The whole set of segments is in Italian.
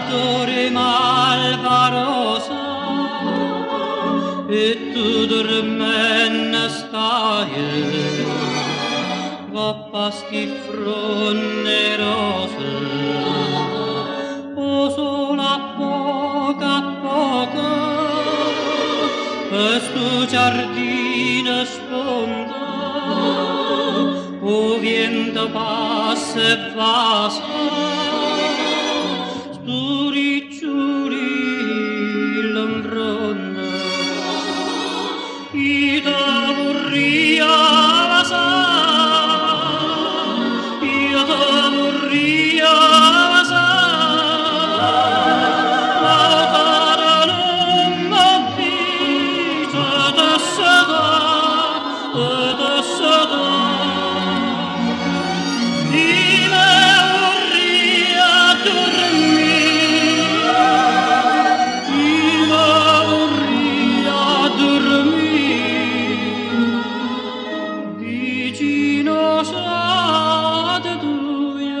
Dore malvarosa e tu dormenne stai goppasti fronne rose o sola poca poca questo giardino sponda o vento passa e passa Sturicciuri l'ombronda ida vorria vasa ida vorria vasa ma cara non m'avvita da sada Ime vorria dormir vicino sade tue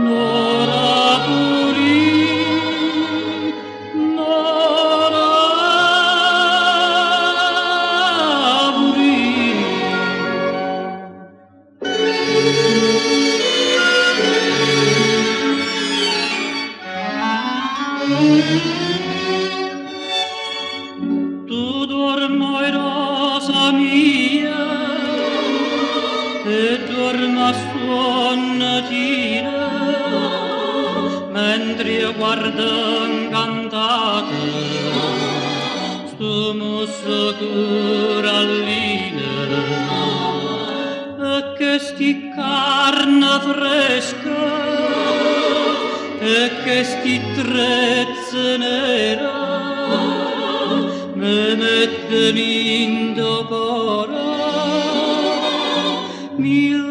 nora puri nora puri Tu dormoi rosa mia e dorma suonatina mentre io guardo incantate sto musso corallina e che sti carne fresca e che sti trezze nera me mettono in docora mi